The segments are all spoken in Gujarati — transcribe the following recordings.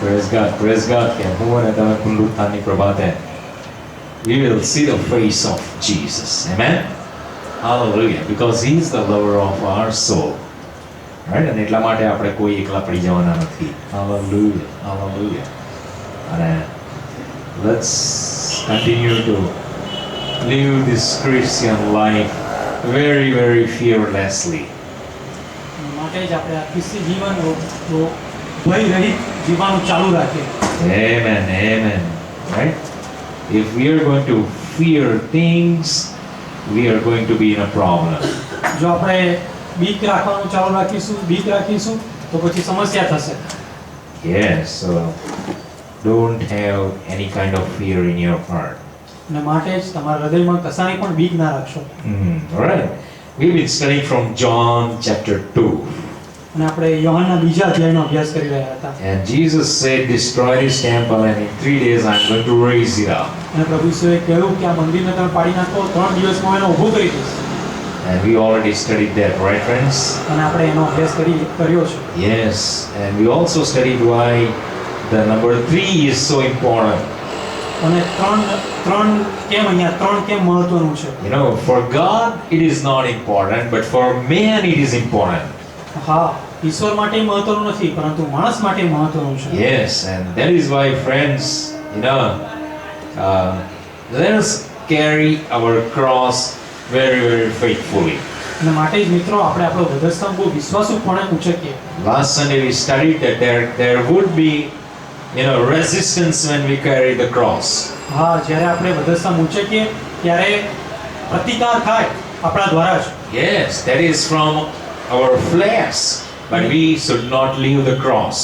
Praise God કે હું અને તમે પુનરુત્થાનની પ્રભાતે we will see the face of Jesus. Amen. Hallelujah. Because he is the lover of our soul. Right? અને એટલા માટે આપણે કોઈ એકલા પડી જવાના નથી. Hallelujah. Hallelujah. અને let's continue to live this Christian life very, very fearlessly. માટે જ આપણે આ ખ્રિસ્તી જીવન ભય રહિત જીવવાનું ચાલુ રાખીએ. Amen. Amen. Right? If we are going to fear things, we are going to be in a problem. જો આપણે બીક રાખવાનું ચાલુ રાખીશું તો પછી સમસ્યા થશે. Yes, so don't have any kind of fear in your heart. અને માટે જ તમારા હૃદયમાં કશાની પણ બીક ના રાખશો. All right. We've been studying from John chapter 2. અને આપણે યોહાનના 2 અધ્યાયનો અભ્યાસ કરી રહ્યા હતા. And Jesus said, destroy this temple and in 3 days I'm going to raise it up. અને પ્રભુ ઈસુએ કહ્યું કે આ મંદિરને તમે પાડી નાખો, 3 દિવસમાં એનો ઊભો કરી દઈશ. And we already studied that, right friends? અને આપણે એનો અભ્યાસ કર્યો છે. Yes, and we also studied why the number 3 is so important. અને 3 કેમ મહત્વનું છે? You know, for God it is not important, but for man it is important. હા, ઈશ્વર માટે મહત્વનું નથી, પરંતુ માણસ માટે મહત્વનું છે. Yes, and that is why, friends, you know, let us carry our cross very, very faithfully. અને માટે જ મિત્રો આપણે આપણો વધસ્તંભ બહુ વિશ્વાસુપણે ઉંચકીએ. Last Sunday we studied that there would be, you know, resistance when we carry the cross. હા, જ્યારે આપણે વધસ્તંભ ઉંચકીએ ત્યારે પ્રતિકાર થાય આપણા દ્વારા જ. Yes, that is from our flesh, but we should not leave the cross.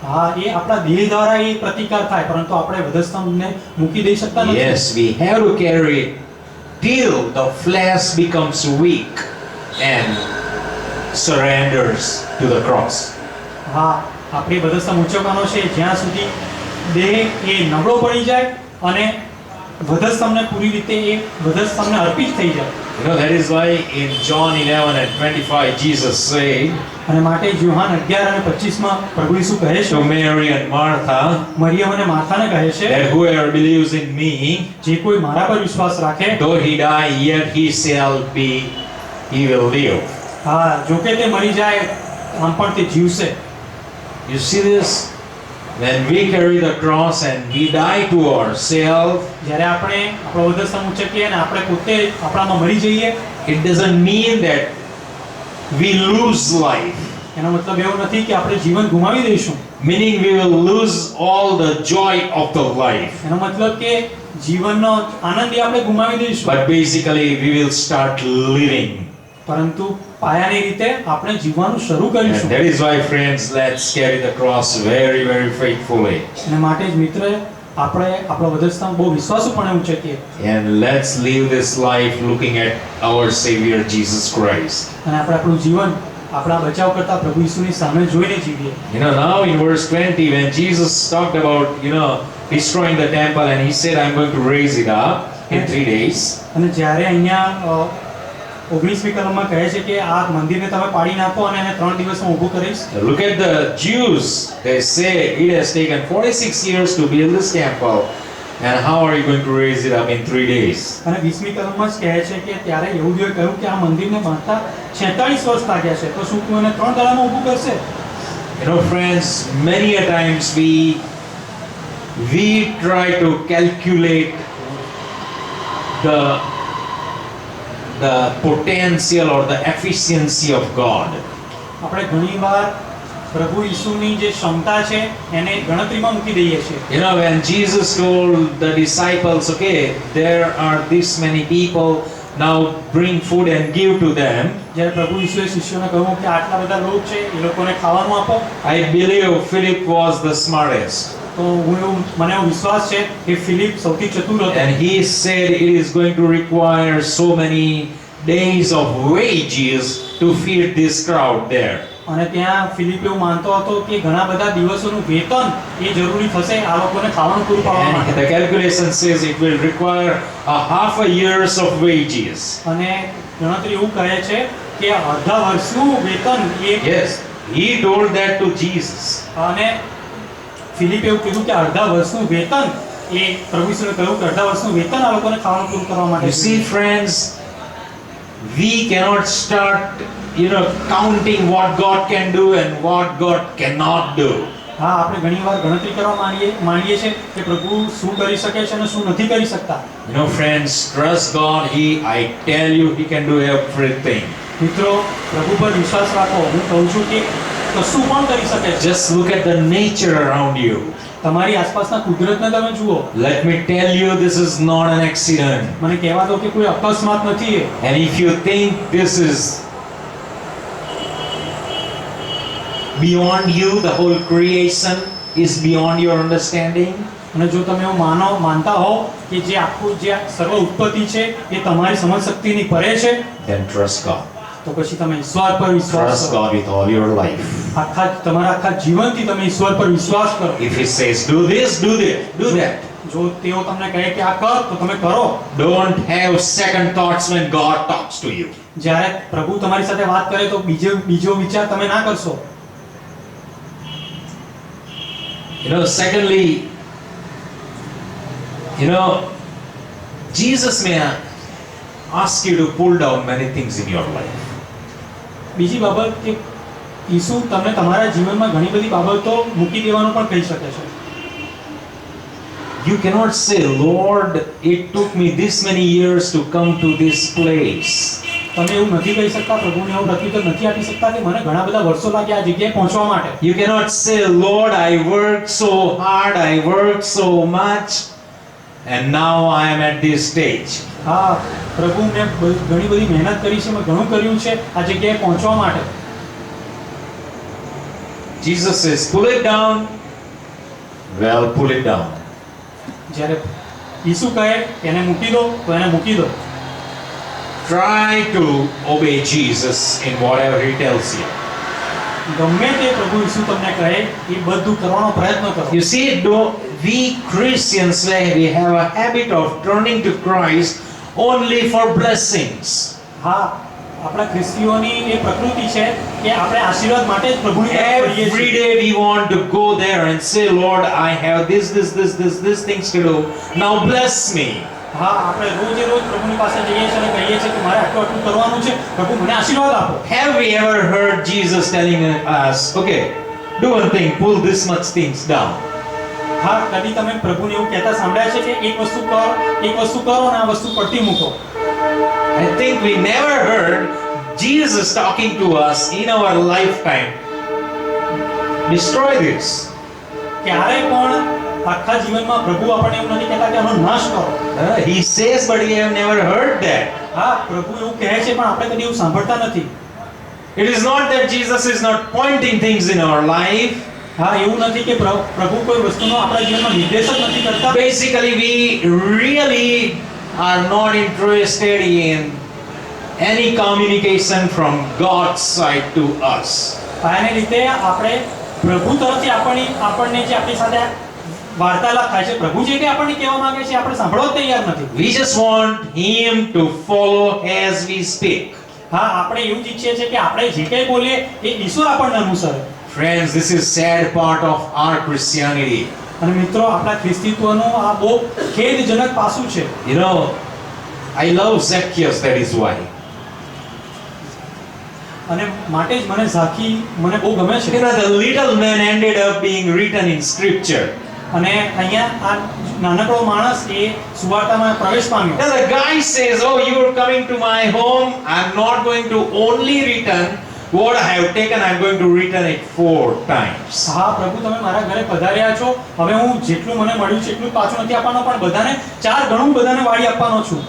હા, એ આપણા દેહ દ્વારા એ પ્રતિકાર થાય, પરંતુ આપણે વધસ્તંભને મૂકી દઈ શકતા નથી. Yes, we have to carry it till the flesh becomes weak and surrenders to the cross. હા, આપણે વધસ્તંભ ઉંચકવાનો છે જ્યાં સુધી દેહ એ નબળો પડી જાય અને વધસ્તંભને પૂરી રીતે એ વધસ્તંભને અર્પિત થઈ જાય. You know, that is why in John 11:25 Jesus said અને માટે યોહાન 11 અને 25 માં પ્રભુ ઈસુ કહે છે to Mary and Martha Mariam અને માર્થાને કહે છે that whoever believes in me, જે કોઈ મારા પર વિશ્વાસ રાખે, though he die, yet he will live. હા, જો કે તે મરી જાય આમ પણ તે જીવશે. You see this? When we carry the cross and we die to ourselves, જ્યારે આપણે આપણો વધસ્તંભ ઉંચકીએ અને આપણે પોતે આપણામાં મરી જઈએ, it doesn't mean that we lose life. એનો મતલબ એવો નથી કે આપણે જીવન ગુમાવી દઈશું. Meaning we will lose all the joy of the life. એનો મતલબ કે જીવનનો આનંદ આપણે ગુમાવી દઈશું. But basically we will start living. પરંતુ પાયાની રીતે આપણે જીવવાનું શરૂ And કરીશું. that is why, friends, let's carry the cross very, very faithfully. અને માટે જ મિત્ર આપણે આપણો વધસ્તંભ બહુ વિશ્વાસુપણે ઉંચકીએ. And let's live this life looking at our Savior Jesus Christ. અને આપણે આપણું જીવન આપણા બચાવકર્તા પ્રભુ ઈસુની સામે જોઈને જીવીએ. You know, now in verse 20, when Jesus talked about, you know, destroying the temple and he said, I'm going to raise it up in 3 days. અને જ્યારે અહીંયા 19મી કલમમાં કહે છે કે આ મંદિરને તમે પાડી નાખો અને એને 3 દિવસમાં ઊભું કરીશ. Look at the Jews. They say it has taken 46 years to build this temple. And how are you going to raise it up in 3 days? અને 20મી કલમમાં જ કહે છે કે ત્યારે યહૂદીઓએ કહ્યું કે આ મંદિરને બાંધતા 46 વર્ષ લાગ્યા છે, તો શું તું એને 3 દાડામાં ઊભું કરશે? You know, friends, many a times we try to calculate the potential or the efficiency of God. આપણે ઘણીવાર પ્રભુ ઈસુની જે ક્ષમતા છે એને ગણતરીમાં મૂકી દઈએ છીએ. You know, when Jesus told the disciples, okay, there are this many people, now bring food and give to them. જ્યારે પ્રભુ ઈસુએ શિષ્યોને કહ્યું કે આટલા બધા લોક છે, એ લોકોને ખાવાનું આપો. I believe Philip was the smartest. તો મને એવો વિશ્વાસ છે કે ફિલિપ સૌથી ચતુર હતો. And he said it is going to require so many days of wages to feed this crowd there. અને ત્યાં ફિલિપ એવું માનતો હતો કે ઘણા બધા દિવસોનું વેતન એ જરૂરી થશે આ લોકોને ખાવાનું પૂરું પાડવા And માટે. the calculation says it will require a half a years of wages. અને ગણતરી એવું કહે છે કે અડધા વર્ષનું વેતન એ Yes, he told that to Jesus. અને ફિલિપે એવું કીધું કે અડધા વર્ષનું વેતન એ પ્રભુ ઈસુએ કહ્યું કે અડધા વર્ષનું વેતન આ લોકોને ખાવાનું પૂરું કરવા માટે You see, friends, we cannot start, counting what God can do and what God cannot do. હા, આપણે ઘણીવાર ગણતરી કરવા માંડીએ છીએ કે પ્રભુ શું કરી શકે છે અને શું નથી કરી શકતા. Friends, trust God. I tell you, He can do everything. મિત્રો, પ્રભુ પર વિશ્વાસ રાખો. હું કહું છું કે કશું પણ કરી શકે છે. Just look at the nature around you. તમારી આસપાસના કુદરતને તમે જુઓ. Let me tell you, this is not an accident. મને કહેવા દો કે કોઈ અકસ્માત નથી એ. And if you think this is beyond you, the whole creation is beyond your understanding, અને જો તમે એવું માનતા હો કે જે આખું જે સર્વ ઉત્પત્તિ છે એ તમારી સમજ શક્તિની પરે છે, then trust God. તો પછી તમે ઈશ્વર પર વિશ્વાસ Trust કરો. God with all your life. તમારા આખા જીવનથી તમે ઈશ્વર પર વિશ્વાસ કરો. If He says, do this, do that. જો તેઓ તમને કહે કે આ કર તો તમે કરો. Don't have second thoughts when God talks to you. જ્યારે પ્રભુ તમારી સાથે વાત કરે તો બીજો વિચાર તમે ના કરશો. Secondly, Jesus may ask you to pull down many things in your life. બીજી બાબત કે ઈસુ તમને તમારા જીવનમાં ઘણી બધી બાબતો મૂકી દેવાનું પણ કહી શકે છે. You cannot say, Lord, it took me this many years to come to this place. તમે એવું નથી કહી શકતા, પ્રભુને એવું પ્રત્યુત્તર નથી આપી શકતા કે મને ઘણા બધા વર્ષો લાગ્યા આ જગ્યાએ પહોંચવા માટે. You cannot say, Lord, I worked so hard, I worked so much, and now I am at this stage. હા, પ્રભુ મેં ઘણી બધી મહેનત કરી છે, મેં ઘણું કર્યું છે આ જગ્યાએ પહોંચવા માટે. Jesus says, pull it down. Well, pull it down. જ્યારે ઈસુ કહે કે એને મૂકી દો તો એને મૂકી દો. Try to obey Jesus in whatever He tells you. ગમે તે પ્રભુ ઈસુ તમને કહે એ બધું કરવાનો પ્રયત્ન કરો. You see, we Christians, we have a habit of turning to Christ only for blessings. હા, આપણા ખ્રિસ્તીઓની એ પ્રકૃતિ છે કે આપણે આશીર્વાદ માટે જ પ્રભુની તરફ વળીએ Every છીએ. day we want to go there and say, Lord, I have this things to do. Now bless me. હા, આપણે રોજે રોજ પ્રભુની પાસે જઈએ છીએ અને કહીએ છીએ કે મારે આટલું કરવાનું છે, પ્રભુ મને આશીર્વાદ આપો. Have we ever heard Jesus telling us, okay, do one thing, pull this much things down? હા, કદી તમે પ્રભુને એવું કહેતા સાંભળ્યા છે કે એક વસ્તુ કરો અને આ વસ્તુ પડતી મૂકો? I think we never heard Jesus talking to us in our lifetime. Destroy this. ક્યારે પણ આખા જીવનમાં પ્રભુ આપણને એવું નથી કહેતા કે આનો નાશ કરો. He says, but we have never heard that. હા, પ્રભુ એવું કહે છે પણ આપણે કદી એવું સાંભળતા નથી. It is not that Jesus is not pointing things in our life. હા, એવું નથી કે પ્રભુ કોઈ વસ્તુનો આપણા જીવનમાં નિર્દેશ જ નથી કરતા. Basically, we really are not interested in any communication from God's side to us. આને લીધે આપણે પ્રભુ તરફથી આપણને જે આપણી સાથે વાર્તાલાપ થાય છે, પ્રભુ જે કંઈ આપણને કહેવા માંગે છે આપણે સાંભળવા તૈયાર નથી. We just want Him to follow as we speak. હા, આપણે એવું જ ઈચ્છીએ છીએ કે આપણે જે કંઈ બોલીએ એ ઈશ્વર આપણને અનુસરે. Friends, this is sad part of our Christianity. અને મિત્રો, આપણા ખ્રિસ્તીત્વનું આ બહુ ખેદજનક પાસું છે. I love Zacchaeus, that is why. અને માટે જ મને ઝાકી મને બહુ ગમે છે. The little man ended up being written in scripture. અને અહીંયા આ નાનકડો માણસ એ સુવાર્તામાં પ્રવેશ પામ્યો. Now the guy says, oh, you are coming to my home. I'm not going to only return what I have taken, I'm going to return it 4 times. હા, પ્રભુ તમે મારા ઘરે પધાર્યા છો, હવે હું જેટલું મને મળ્યું છે એટલું પાછું નથી આપવાનો પણ બધાને 4 ગણું બધાને વાળી આપવાનો છું.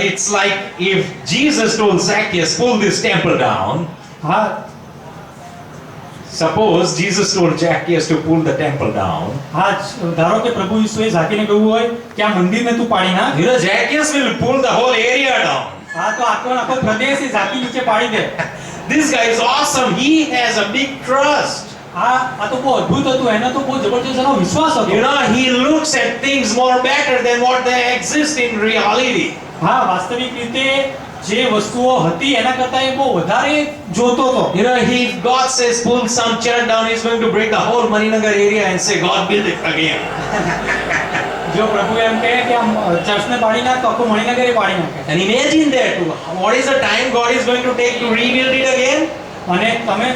It's like if Jesus told Zacchaeus, pull this temple down. હા, Suppose Jesus told Zacchaeus to pull the temple down. હા, ધારો કે પ્રભુ ઈસુએ ઝાકીને કહ્યું હોય કે આ મંદિરને તું પાડી નાખ. Zacchaeus will pull the whole area down. હા, તો આખો પ્રદેશ એ ઝાકી નીચે પાડી દે. This guy is awesome. He has a big trust. આ તો બહુ અદ્ભુત હતું, એનો તો બહુ જબરજસ્ત એનો વિશ્વાસ હતો. He looks at things more better than what they exist in reality. હા, વાસ્તવિક રીતે જે વસ્તુઓ હતી એના કરતાં એ બહુ વધારે જોતો હતો. You know, if God says pull some church down, He's going to break the whole Maninagar area and say, God build it again. જો પ્રભુ એમ કહે કે આમ ચર્ચને પાડી નાખ તો આખું મણિનગર પાડી નાખે. And imagine that. What is the time God is going to take to rebuild it again? અને તમે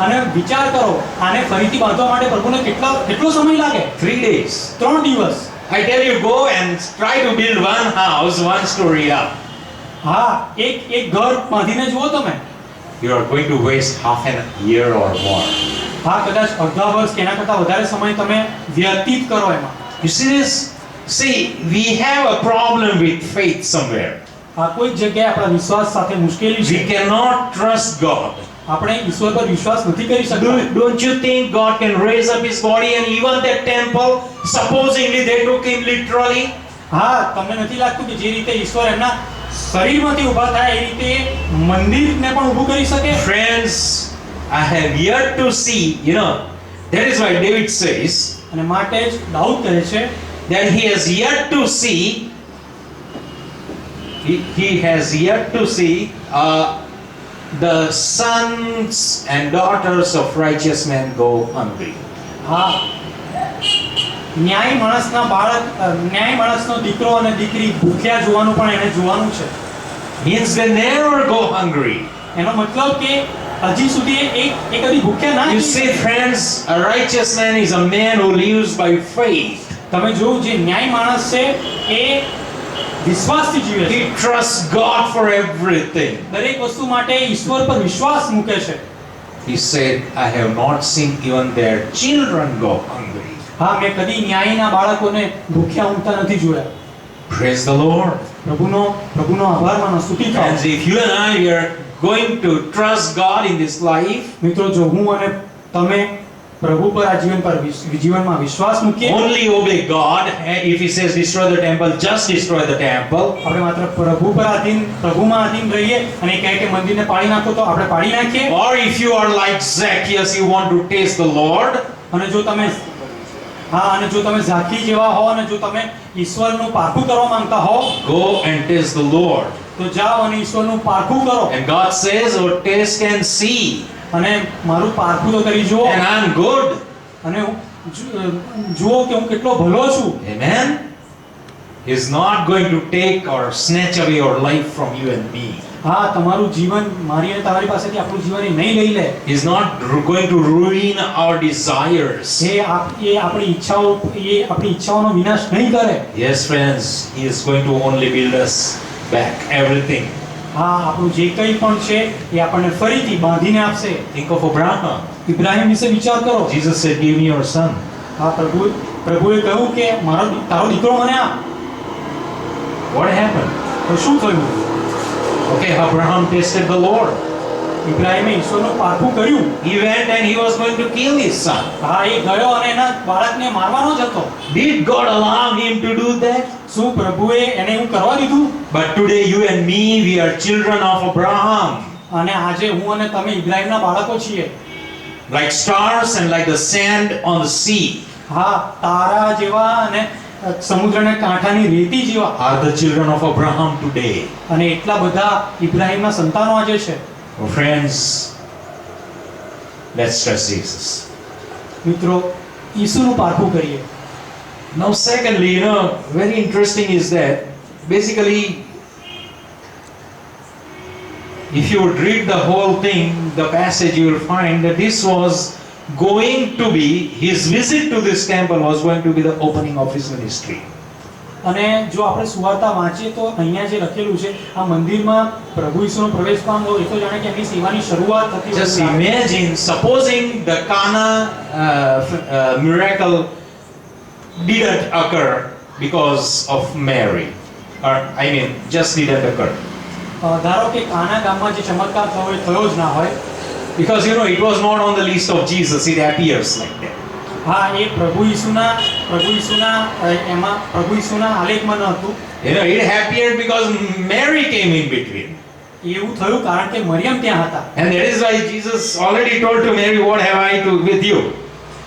અને વિચાર કરો આને ફરીથી બાંધવા માટે પ્રભુને કેટલો સમય લાગે? 3 days. 3 દિવસ. I tell you, go and try to build one house, one story up. હા, એક ઘર બાંધીને જુઓ તમે. You are going to waste half an year or more. હા, કદાચ અડધા વર્ષ કે એના કરતાં વધારે સમય તમે વ્યતીત કરો એમાં. You see this? See, we have a problem with faith somewhere. આ કોઈક જગ્યાએ આપણા વિશ્વાસ સાથે મુશ્કેલી We છે. cannot trust God. આપણે ઈશ્વર પર વિશ્વાસ નથી કરી શકતા. Don't you think God can raise up His body and even that temple, supposingly they took Him literally? હા, તમને નથી લાગતું કે જે રીતે ઈશ્વર એમના શરીરમાંથી ઊભા થાય એ રીતે મંદિરને પણ ઊભું કરી શકે? Friends, I have yet to see, you know, that is why David says અને માટે જ દાઉદ કહે છે that he has yet to see, he has yet to see the sons and daughters of righteous men go hungry. હા, ન્યાય માણસનો દીકરો અને દીકરી ભૂખ્યા જોવાનું પણ એને જોવાનું છે. Means they never go hungry. એનો મતલબ કે હજી સુધી એ કદી ભૂખ્યા ના You રહી see, શકે. friends, a righteous man is a man who lives by faith. તમે જોવું જે ન્યાય માણસ છે એ વિશ્વાસથી જીવે છે. He trusts God for everything. દરેક વસ્તુ માટે ઈશ્વર પર વિશ્વાસ મૂકે છે. He said, I have not seen even their children go hungry. હા, મેં કદી ન્યાયના બાળકોને ભૂખ્યા ઊંઘતા નથી જોયા. Praise the Lord. પ્રભુનો આભાર માનો, સ્તુતિ થાઓ. And if you and I are going to trust God in this life, મિત્રો, જો હું અને તમે પ્રભુ પર આ જીવનમાં વિશ્વાસ મૂકીએ, only obey God. And if He says destroy the temple, just destroy the temple. આપણે માત્ર પ્રભુમાં આધીન રહીએ અને એ કહે કે મંદિરને પાડી નાખો તો આપણે પાડી નાખીએ. Or if you are like Zacchaeus, you want to taste the Lord, અને જો તમે ઝાકી જેવા હો અને જો તમે ઈશ્વરનું પારખું કરવા માંગતા હો go and taste the Lord. તો જાઓ અને ઈશ્વરનું પારખું કરો. And God says, oh, taste and see. અને મારું પારખું તો કરી જુઓ And I'm good. અને જુઓ કે હું કેટલો ભલો છું. Amen. He's not going to take or snatch away your life from you and me. હા, તમારું જીવન મારી અને તમારી પાસેથી આપણું જીવન એ નહીં લઈ લે. He's not going to ruin our desires. એ આપણી ઈચ્છાઓનો વિનાશ નહીં કરે. Yes, friends, He is going to only build us back everything. હા, આપણું જે કંઈ પણ છે એ આપણને ફરીથી બાંધીને આપશે. Think of Abraham. ઇબ્રાહિમ વિશે વિચાર કરો. Jesus said, give me your son. હા, પ્રભુએ કહ્યું કે તારો દીકરો મને આપ. What happened? તો શું થયું? Okay, Abraham tasted the Lord. ઇબ્રાહિમે ઈશ્વરનું પારખું કર્યું. He went and he was going to kill his son. હા, એ ગયો અને એના બાળકને મારવાનો જ હતો. Did God allow him to do that? શું પ્રભુએ એને એવું કરવા દીધું? But today you and me, we are children of Abraham. અને આજે હું અને તમે ઇબ્રાહિમના બાળકો છીએ. Like stars and like the sand on the sea. હા, તારા જેવા અને સમુદ્રના કાંઠાની રેતી જેવા Are the children of Abraham today. અને એટલા બધા ઇબ્રાહિમના સંતાનો આજે છે. Oh, friends, let's trust Jesus. મિત્રો, ઈસુનું પારખું કરીએ. Now secondly, you know, very interesting is that basically if you would read the whole thing, the passage, you will find that this was going to be, his visit to this temple was going to be the opening of his ministry. અને જો આપણે સુવાર્તા વાંચીએ તો અહીંયા જે લખેલું છે આ મંદિરમાં પ્રભુ ઈસુનો પ્રવેશ પામવો એ તો જાણે કે એમની સેવાની શરૂઆત થતી. Just imagine, supposing the Cana miracle didn't occur because of Mary, or I mean, just didn't occur. ધારો કે કાના ગામમાં જે ચમત્કાર થયો એ થયો જ ના હોય. Because you know, it was not on the list of Jesus, it appears like that. હા, એ પ્રભુ ઈસુના આલેખમાં ન હતું. You know, it appeared because Mary came in between. એવું થયું કારણ કે મરિયમ ત્યાં હતા. And that is why Jesus already told to Mary, what have I to with you?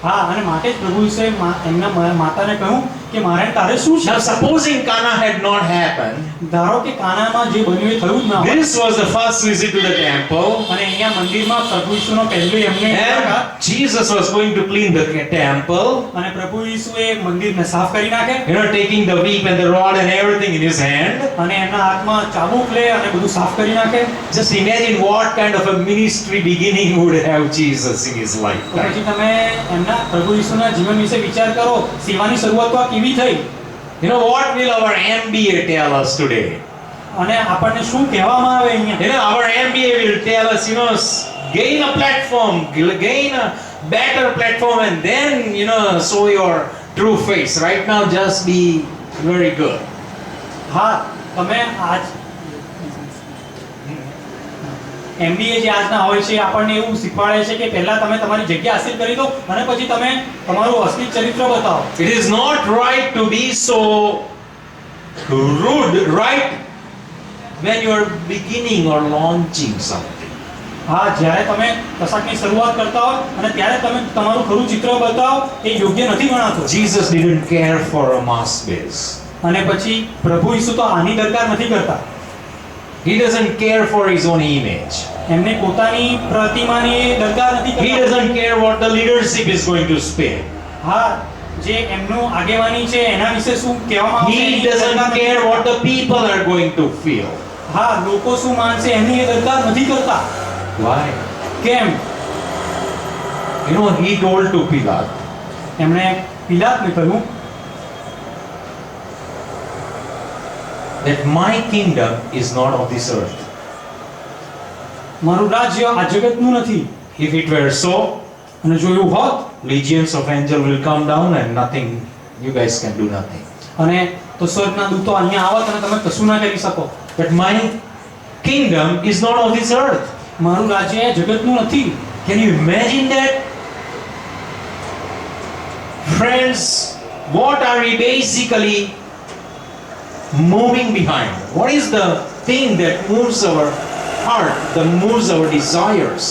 હા, અને માટે જ પ્રભુ ઈસુએ એમના માતાને કહ્યું કે મારે ને તારે શું છે. Now, supposing Cana had not happened, ધારો કે કાનામાં જે બન્યું એ થયું જ ના હોય. this was the first visit to the temple, અને અહીંયા મંદિરમાં પ્રભુ ઈસુનો પહેલો એમને મુલાકાત. and Jesus was going to clean the temple, અને પ્રભુ ઈસુએ મંદિરને સાફ કરી નાખે taking the whip and the rod and everything in his hand. અને એમના હાથમાં ચાબુક લે અને બધું સાફ કરી નાખે. Just imagine what kind of a ministry beginning would have Jesus in his તો life. પછી તમે એમના પ્રભુ ઈસુના જીવન વિશે વિચાર કરો. સેવાની શરૂઆત તો આ કેવી થઈ What will our MBA tell us today? અને આપણને શું કહેવામાં આવે અહીંયા. Our MBA will tell us, gain a platform, gain a better platform, and then, show your true face. Right now, just be very good. હા તમે આજ MBA જે આજના હોય છે આપણને એવું શીખવાડે છે કે પહેલા તમે તમારી જગ્યા હાસિલ કરી દો અને પછી તમે તમારું અસલી ચરિત્ર બતાવો. It is not right to be so rude, right? When you are beginning or launching something. હા જ્યારે તમે કશાકની શરૂઆત કરતા હો અને ત્યારે તમે તમારું ખરું ચિત્ર બતાવો એ યોગ્ય નથી ગણાતું. Jesus didn't care for a mass base. અને પછી પ્રભુ ઈસુ તો આની દરકાર નથી કરતા. He doesn't care for his own image. એમને પોતાની પ્રતિમાની દરકાર નથી He કરતા. doesn't care what the leadership is going to speak. હા જે એમનું આગેવાની છે એના વિશે શું કહેવામાં આવશે He એની દરકાર doesn't નથી care કરતા. what the people are going to feel. હા લોકો શું માનશે એની એ દરકાર નથી કરતા. Why? કેમ? He told to Pilate, એમણે પિલાતને કહ્યું that my kingdom is not of this earth. મારું રાજ્ય આ જગતનું નથી. If it were so, અને જો એવું હોત legions of angels will come down and nothing, you guys can do nothing. અને તો સ્વર્ગના દૂતો અહીંયા આવત અને તમે કશું ના કરી શકો. But my kingdom is not of this earth. મારું રાજ્ય આ જગતનું નથી. Can you imagine that? Friends, what are we basically moving behind? What is the thing that moves our heart, that moves our desires?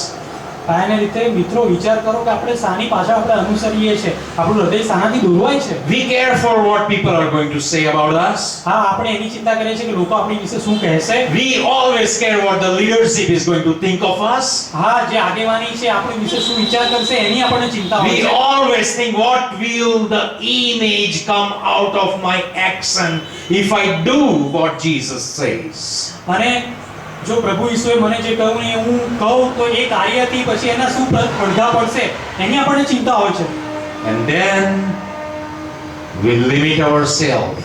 કાયને રીતે મિત્રો વિચાર કરો કે આપણે શાની પાછળ આપણે અનુસરીએ છીએ. આપણું હૃદય શાનાથી દોરવાય છે. We care for what people are going to say about us. હા આપણે એની ચિંતા કરીએ છીએ કે લોકો આપણી વિશે શું કહેશે. We always care what the leadership is going to think of us. હા જે આગેવાની છે આપણી વિશે શું વિચાર કરશે એની આપણને ચિંતા હોય We છે. always think, what will the image come out of my action if I do what Jesus says? અને જો પ્રભુ ઈસુએ મને જે કહ્યું ને હું કહું તો એ કાર્યથી પછી એના શું પડઘા પડશે એની આપણને ચિંતા હોય છે. And then we limit ourselves.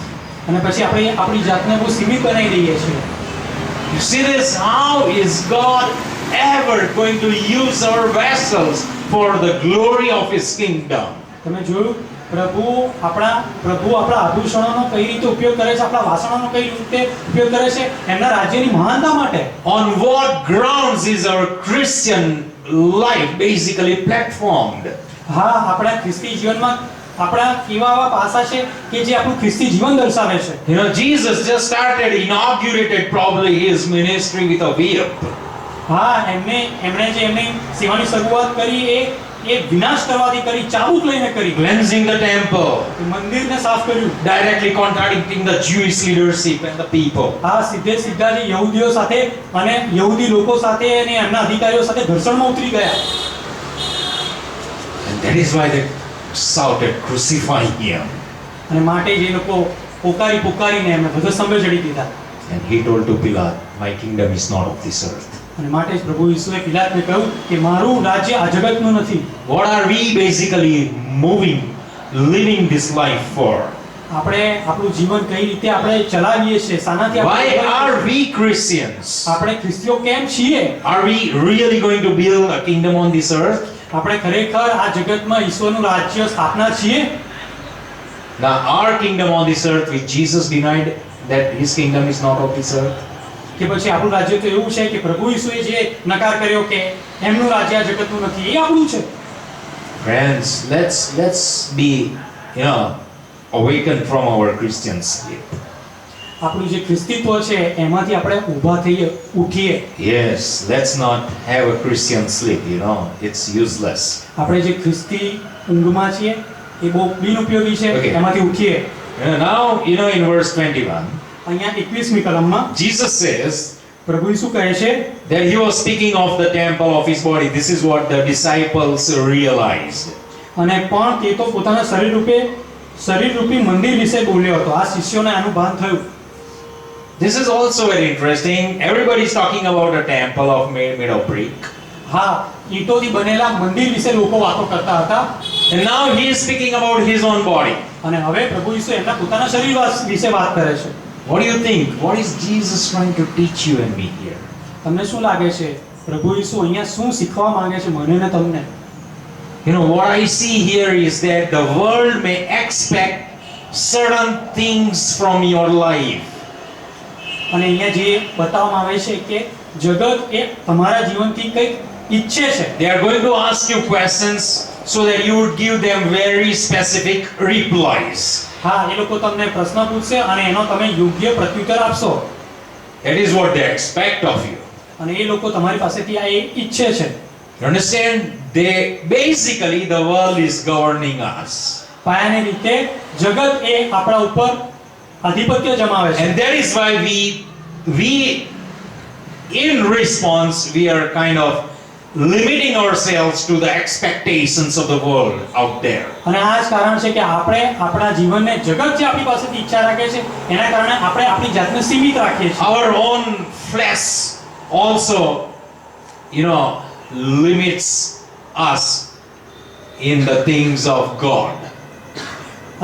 અને પછી આપણે આપણી જાતને બહુ સીમિત બનાવી દઈએ છીએ. You see this? How is God ever going to use our vessels for the glory of His kingdom? તમે જોયું પ્રભુ આપણા આભૂષણોનો કઈ રીતે ઉપયોગ કરે છે, આપણા વાસણોનો કઈ રીતે ઉપયોગ કરે છે એમના રાજ્યની મહાનતા માટે. On what grounds is our Christian life basically platformed? હા આપણા ખ્રિસ્તી જીવનમાં આપણા કેવા એવા પાસા છે કે જે આપણું ખ્રિસ્તી જીવન દર્શાવે છે. Jesus just started, inaugurated probably His ministry with a whip. હા એમણે જે એમની સેવાની શરૂઆત કરી એ વિનાશ કરવાથી કરી, ચાબુક લઈને કરી. Cleansing the temple, મંદિરને સાફ કર્યું. directly contradicting the Jewish leadership and the people. હા સીધા જે યહૂદીઓ સાથે અને યહૂદી લોકો સાથે અને એમના અધિકારીઓ સાથે ઘર્ષણમાં ઉતરી ગયા. And that is why they shouted, crucify Him. અને માટે જે લોકો પોકારીને એમને વધસ્તંભે ચડી દીધા. And He told to Pilate, my kingdom is not of this earth. અને માટે જ પ્રભુ ઈસુએ પિલાતને કહ્યું કે મારું રાજ્ય આ જગતનું નથી. What are we basically living this life for? આપણે આપણું જીવન કઈ રીતે આપણે ચલાવીએ છીએ, શાનાથી Why આપણે are we Christians? આપણે ખ્રિસ્તીઓ કેમ છીએ? Are we really going to build a kingdom on this earth? આપણે ખરેખર આ જગતમાં ઈશ્વરનું રાજ્ય સ્થાપના છીએ? Now our kingdom on this earth, which Jesus denied that His kingdom is not of this earth. કે પછી આપણું રાજ્ય તો એવું છે કે પ્રભુ ઈસુએ જે નકાર કર્યો કે એમનું રાજ્ય આ જગતનું નથી, એ આપણું છે. Friends, let's be awakened from our Christian sleep. આપણું જે ખ્રિસ્તીત્વ છે એમાંથી આપણે ઊભા થઈએ, ઉઠીએ. Yes, let's not have a Christian sleep, it's useless. આપણે જે ખ્રિસ્તી ઊંઘમાં છીએ એ બહુ બિનઉપયોગી છે. Okay. એમાંથી ઉઠીએ. Now, in verse 21, અહીંયા 21મી કલમમાં Jesus says પ્રભુ ઈસુ કહે છે that he was speaking of the temple of his body. This is what the disciples realized. અને પણ તે તો પોતાના શરીરરૂપી મંદિર વિશે બોલ્યો હતો. આ શિષ્યોને આનું ભાન થયું. This is also very interesting. Everybody's talking about a temple made of brick. હા, ઈંટોથી બનેલા મંદિર વિશે લોકો વાતો કરતા હતા. And now he is speaking about his own body. અને હવે પ્રભુ ઈસુ એમના પોતાના શરીર વિશે વાત કરે છે. What do you think? What is Jesus trying to teach you and me here? તમને શું લાગે છે પ્રભુ ઈસુ અહીંયા શું શીખવા માંગે છે મને ને તમને? What I see here is that the world may expect certain things from your life. અને અહીંયા જે બતાવવામાં આવે છે કે જગત એ તમારા જીવનથી કંઈક ઈચ્છે છે. They are going to ask you questions so that you would give them very specific replies. હા, એ લોકો તમને પ્રશ્ન પૂછશે અને એનો તમે યોગ્ય પ્રત્યુત્તર આપશો. That is what they expect of you. અને એ લોકો તમારી પાસેથી આ ઈચ્છે છે. You understand? Basically the world is governing us. પાયાની રીતે જગત એ આપણા ઉપર આધિપત્ય જમાવે છે. And that is why we in response we are kind of limiting ourselves to the expectations of the world out there. અને આ જ કારણ છે કે આપણે આપણા જીવનને જગત જે આપણી પાસેથી ઈચ્છા રાખે છે એના કારણે આપણે આપણી જાતને સીમિત રાખીએ છીએ. Our own flesh also limits us in the things of God.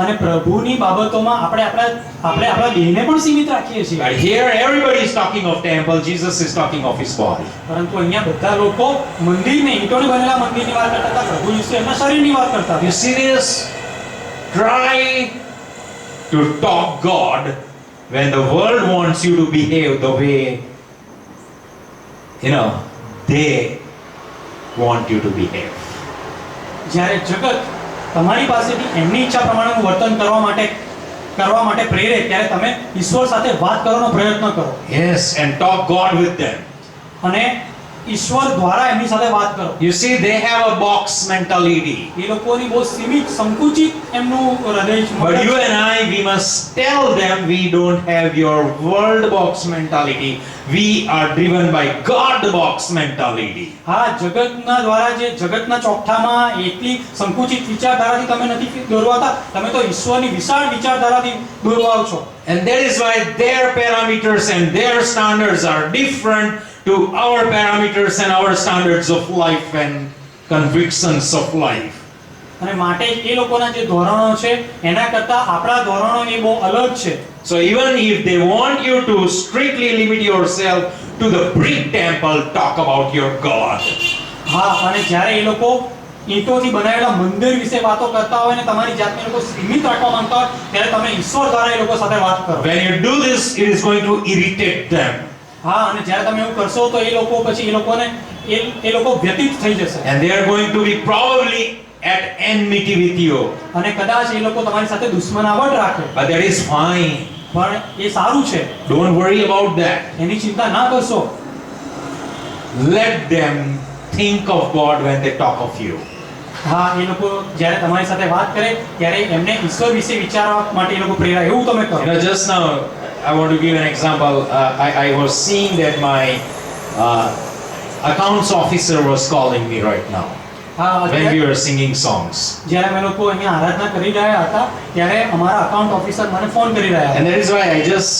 અને પ્રભુની બાબતોમાં આપણે આપણા દેહને પણ સીમિત રાખીએ છીએ. But here everybody is talking of temple. Jesus is talking of his body. પરંતુ અહીંયા બધા લોકો મંદિરને ઈંટોને બનેલા મંદિરની વાત કરતા હતા. પ્રભુ ઈસુ એમના શરીરની વાત કરતા હતા. You see this? Try to talk God when the world wants you to behave the way they want you to behave. જ્યારે જગત તમારી પાસેથી એમની ઈચ્છા પ્રમાણેનું વર્તન કરવા માટે પ્રેરે ત્યારે તમે ઈશ્વર સાથે વાત કરવાનો પ્રયત્ન કરો. Yes, and talk God with them. અને ઈશ્વર દ્વારા એમની સાથે વાત કરો. You see, they have a box mentality. એ લોકોની બહુ સીમિત સંકુચિત એમનું હૃદય છે. But you and I, we must tell them we don't have your world box mentality. We are driven by God box mentality. હા, જગતના દ્વારા જે જગતના ચોકઠામાં એટલી સંકુચિત વિચારધારાથી તમે નથી દોરવાતા. તમે તો ઈશ્વરની વિશાળ વિચારધારાથી દોરવાઓ છો. And that is why their parameters and their standards are different to our parameters and our standards of life and convictions of life. અને માટે એ લોકોના જે ધોરણો છે એના કરતા આપણા ધોરણો એ બહુ અલગ છે. So even if they want you to strictly limit yourself to the brick temple, talk about your God. હા, અને જ્યારે એ લોકો ઈંટોથી બનાવેલા મંદિર વિશે વાતો કરતા હોય ને તમારી જાતને એ લોકો સીમિત રાખવા માંગતા હોય ત્યારે તમે ઈશ્વર દ્વારા એ લોકો સાથે વાત કરો. When you do this, it is going to irritate them. હા, અને જ્યારે તમે એવું કરશો તો એ લોકો પછી એ લોકો વ્યતીત થઈ જશે. And they are going to be probably at enmity with you. અને કદાચ એ લોકો તમારી સાથે દુશ્મનાવટ રાખે. But that is fine. પણ એ સારું છે. Don't worry about that. એની ચિંતા ના કરશો. Let them think of God when they talk of you. હા, એ લોકો જ્યારે તમારી સાથે વાત કરે ત્યારે એમને ઈશ્વર વિશે વિચારવા માટે એ લોકો પ્રેરાય એવું તમે કરો. Just now I want to give an example. I was seeing that my accounts officer was calling me right now. When we were singing songs. જ્યારે અમે લોકો અહીંયા આરાધના કરી રહ્યા હતા ત્યારે અમારા અકાઉન્ટ ઓફિસર મને ફોન કરી રહ્યા હતા. And that is why I just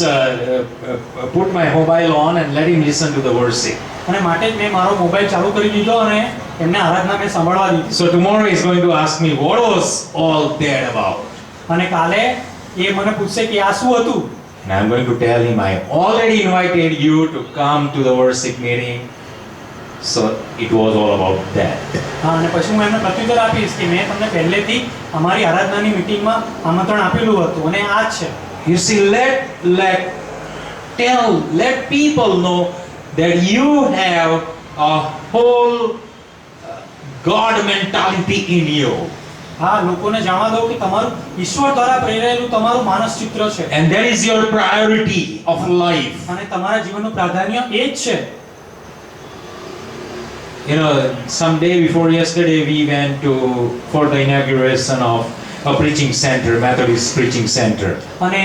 put my mobile on and let him listen to the worship. અને માટે જ મેં મારો મોબાઈલ ચાલુ કરી દીધો અને એમને આરાધના મેં સાંભળવા દીધી. So tomorrow he's going to ask me what was all that about. અને કાલે એ મને પૂછશે કે આ શું હતું. And I'm going to tell him I already invited you to come to the worship meeting. So it was all about that. હા, અને પછી હું એમને પ્રત્યુત્તર આપીશ કે મેં તમને પહેલેથી અમારી આરાધનાની મીટિંગમાં આમંત્રણ આપેલું હતું અને આ જ છે. You see, let people know that you have a whole God mentality in you. હા, લોકોને જાણવા દો કે તમારું ઈશ્વર દ્વારા પ્રેરાયેલું તમારું માનસ ચિત્ર છે. And that is your priority of life. અને તમારા જીવનનું પ્રાધાન્ય એ જ છે. Some day before yesterday we went for the inauguration of a preaching center, Methodist preaching center. અને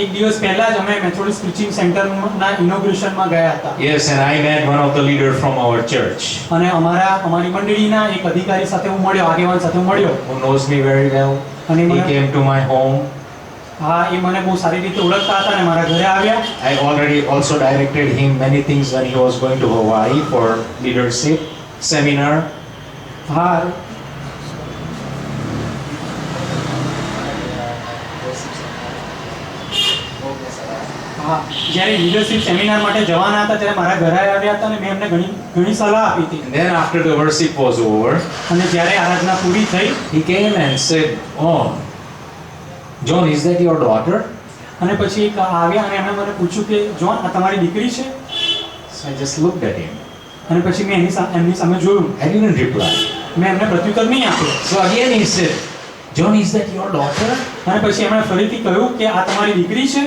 એક દિવસ પહેલા જ અમે મેથોડિસ્ટ પ્રીચિંગ સેન્ટરના ઇનોગ્રેશનમાં ગયા હતા. Yes, and I met one of the leaders from our church અને અમારી મંડળીના એક અધિકારી સાથે હું મળ્યો, આગેવાન સાથે હું મળ્યો. who knows me very well. અને He came to my home. હા, એ મને બહુ સારી રીતે ઓળખતા હતા અને મારા ઘરે આવ્યા. I already also directed him many things when he was going to Hawaii for leadership seminar. હા, હા, જ્યારે લીડરશિપ સેમિનાર માટે જવાના હતા ત્યારે મારા ઘરે આવ્યા હતા અને મેં એમને ઘણી સલાહ આપી હતી. And then after the worship was over, અને જ્યારે આરાધના પૂરી થઈ, he came and said, "Oh, John, is that your daughter?" અને પછી એક આવ્યા અને એમણે મને પૂછ્યું કે જોન, આ તમારી દીકરી છે? So I just looked at him. અને પછી મેં એમની સામે જોયું. I didn't reply. મેં એમને પ્રત્યુત્તર નહીં આપ્યો. So again he said, "John, is that your daughter?" અને પછી એમણે ફરીથી કહ્યું કે આ તમારી દીકરી છે?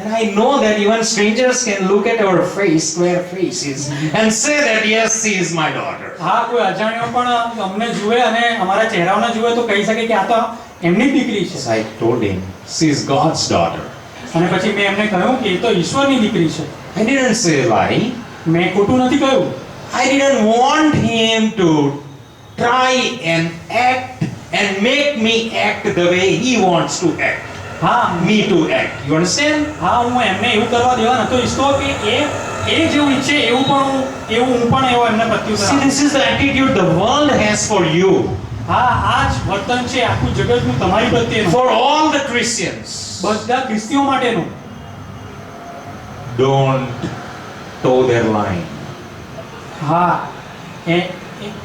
And I know that even strangers can look at our face, square faces, and say that yes, she is my daughter. હા, કોઈ અજાણ્યો પણ અમને જુએ અને અમારા ચહેરાઓને જુએ તો કહી શકે કે આ તો એમની જ દીકરી છે. So I told him, she is God's daughter. અને પછી મેં એમને કહ્યું કે એ તો ઈશ્વરની દીકરી છે. I didn't say a lie. મેં ખોટું નથી કહ્યું. I didn't want him to try and act and make me act the way he wants to act. હા, Me to act. You understand? હા, હું એમને એવું કરવા દેવા નતો ઈચ્છતો કે એ જેવું ઈચ્છે એવું હું પણ એવો એમને પ્રત્યુત્તર See, આપું. this is the attitude the world has for you. હા, આ જ વર્તન છે આખું જગતનું તમારી પ્રત્યેનું, For all the Christians. બધા ખ્રિસ્તીઓ માટેનું. Don't toe their line. હા,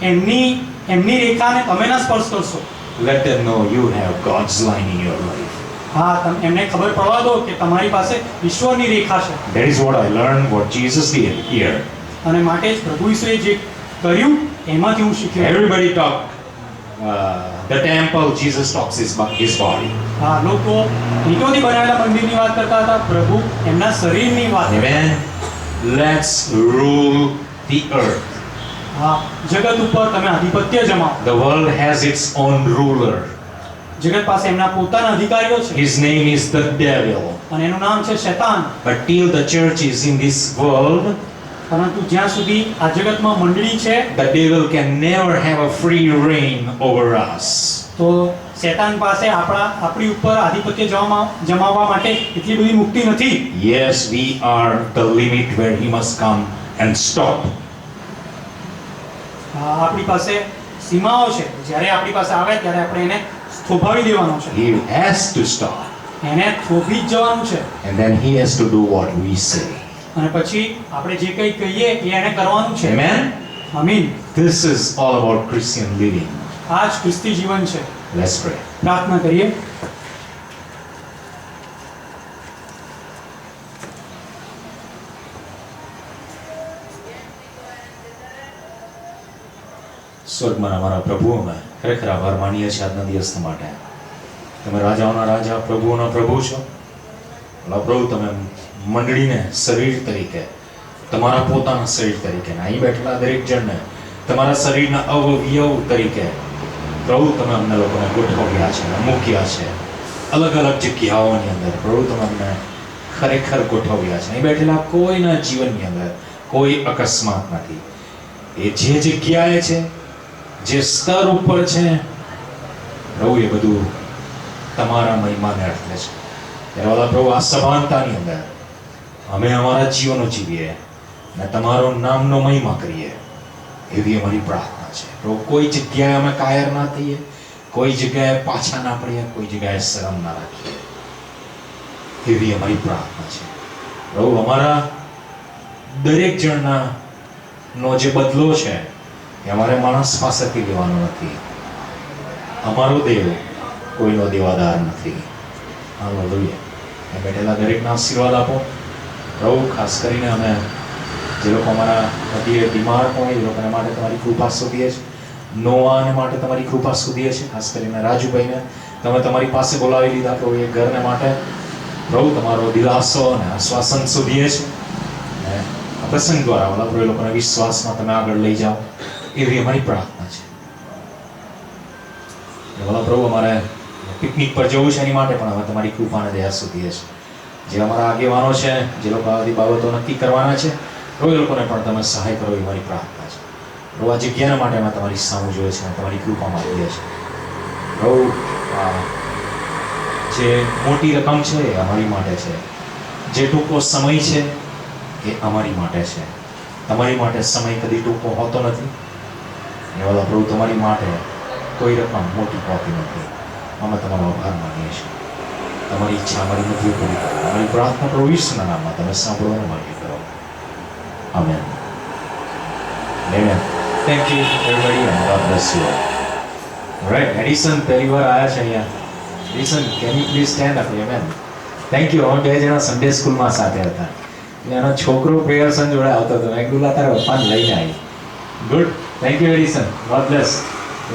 એમની રેખાને તમે ના સ્પર્શ કરશો. Let them know you have God's line in your life. હા, એમને ખબર પડવા દો કે તમારી પાસે ઈશ્વરની રેખા છે. That is what I learned, what Jesus did here. અને માટે જ પ્રભુ ઈસુએ જે કર્યું એમાંથી હું શીખ્યો. Everybody talk. The temple, Jesus talks his body. હા, લોકો ઈંટોથી બનાવેલા મંદિરની વાત કરતા હતા, પ્રભુ એમના શરીરની વાત. Amen. Let's rule the earth. હા, જગત ઉપર તમે આધિપત્ય જમાવો. The world has its own ruler. જગત પાસે એમના પોતાના અધિકારીઓ છે His name is the devil. અને એનું નામ છે શૈતાન. But till the church is in this world, પરંતુ જ્યાં સુધી આ જગતમાં મંડળી છે, the devil can never have a free reign over us. તો શૈતાન પાસે આપણી ઉપર આધિપત્ય જમાવવા માટે એટલી બધી મુક્તિ નથી. Yes, we are the limit where he must come and stop. આપણી પાસે સીમાઓ છે. જ્યારે આપણી પાસે આવે ત્યારે આપણે એને થોભાવી દેવાનો છે. He has to stop. એને થોભી જ જવાનું છે. And then he has to do what we say. અને પછી આપણે જે કંઈ કહીએ એ એને કરવાનું છે. Amen? આમીન. This is all about Christian living. આ જ ખ્રિસ્તી જીવન છે. Let's pray. પ્રાર્થના કરીએ. સ્વર્ગમાં અમારા પ્રભુ, અમે ખરેખર આભાર માનીએ છીએ આજના દિવસ માટે. તમે રાજાઓના રાજા, પ્રભુઓના પ્રભુ છો. પ્રભુ, તમે મંડળીને શરીર તરીકે, તમારા પોતાના શરીર તરીકે, અહીં બેઠેલા દરેક જણને તમારા શરીરના અવયવ તરીકે પ્રભુ તમે અમને લોકોને ગોઠવ્યા છે, મૂક્યા છે અલગ અલગ જગ્યાઓની અંદર. પ્રભુ તમે અમને ખરેખર ગોઠવ્યા છે. અહીં બેઠેલા કોઈના જીવનની અંદર કોઈ અકસ્માત નથી. એ જે જગ્યાએ છે, જે સ્તર ઉપર છે, પ્રભુ એ બધું તમારા મહિમાને અર્થે છે. ત્યારે પ્રભુ આ સભાનતાની અંદર અમે અમારા જીવનો જીવીએ અને તમારો નામનો મહિમા કરીએ એવી અમારી પ્રાર્થના છે. પ્રભુ કોઈ જગ્યાએ અમે કાયર ના થઈએ, કોઈ જગ્યાએ પાછા ના પડીએ, કોઈ જગ્યાએ શરમ ના રાખીએ એવી અમારી પ્રાર્થના છે. પ્રભુ અમારા દરેક જણના નો જે બદલો છે એ અમારે માણસ પાસેથી લેવાનો નથી. અમારો દેવ કોઈનો દેવાદાર નથી. હાલેલુયા. બેઠેલા દરેકના આશીર્વાદ આપો પ્રભુ. ખાસ કરીને અમે જે લોકો અમારા મધ્યે બીમાર હોય એ લોકોને માટે તમારી કૃપા શોધીએ છીએ. નોવાને માટે તમારી કૃપા શોધીએ છીએ. ખાસ કરીને રાજુભાઈને તમે તમારી પાસે બોલાવી લીધા પ્રભુ. એ ઘરને માટે પ્રભુ તમારો દિલાસો અને આશ્વાસન શોધીએ છીએ. અને આ પ્રસંગ દ્વારા પ્રભુ એ લોકોને વિશ્વાસમાં તમે આગળ લઈ જાઓ એવી અમારી પ્રાર્થના છે. ભલા પ્રભુ અમારે પિકનિક પર જવું છે એની માટે પણ હવે તમારી કૃપાને દયા સુધી છે. જે અમારા આગેવાનો છે, જે લોકો આ બધી બાબતો નક્કી કરવાના છે, તો એ લોકોને પણ તમે સહાય કરો એ મારી પ્રાર્થના છે. પ્રભુ આ જગ્યાના માટે અમે તમારી સામું જોઈએ છે અને તમારી કૃપા માંગીએ છીએ. પ્રભુ જે મોટી રકમ છે એ અમારી માટે છે, જે ટૂંકો સમય છે એ અમારી માટે છે. તમારી માટે સમય કદી ટૂંકો હોતો નથી. એ વાલા પ્રભુ તમારી માટે કોઈ રકમ મોટી હોતી નથી. અમે તમારો આભાર માનીએ છીએ. તમારી ઈચ્છા અમારી નથી પૂરી કરો. અમારી પ્રાર્થના પ્રભુ ઈસુના નામમાં તમે સાંભળવાનું માગી કરો. Amen. Amen. Thank you everybody and God bless you all. Right, Edison પહેલી વાર આયા છે અહીંયા. Edison, can you please stand up? Amen. Thank you. અમે બે જણા સન્ડે સ્કૂલમાં સાથે હતા. એટલે એનો છોકરો પ્રેયરસન જોડે આવતો હતો. મેં કીધું તારા પપ્પાને લઈને આવી. Good. Thank you Edison. God bless.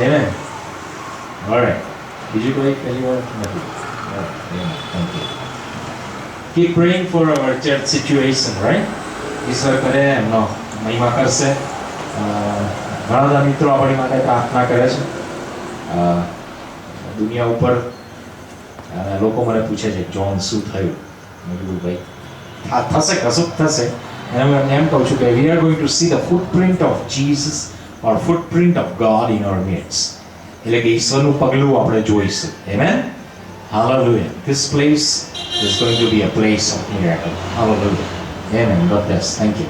Amen. Alright. બીજું કોઈ પહેલી વાર નથી. Amen. Thank you. Keep praying for our church situation, right? ઈશ્વર કરે એમનો મહિમા કરશે. ઘણા બધા મિત્રો આપણી માટે પ્રાર્થના કરે છે. દુનિયા ઉપર લોકો મને પૂછે છે જોન શું થયું. મેં કીધું ભાઈ થશે, કશું થશે. અને હું એમને એમ કહું છું કે we are going to see the footprint of Jesus or footprint of God in our midst. એટલે કે ઈશ્વરનું પગલું આપણે જોઈશું. Amen. Hallelujah. This place is going to be a place of miracle. Hallelujah. Amen. God bless. Thank you.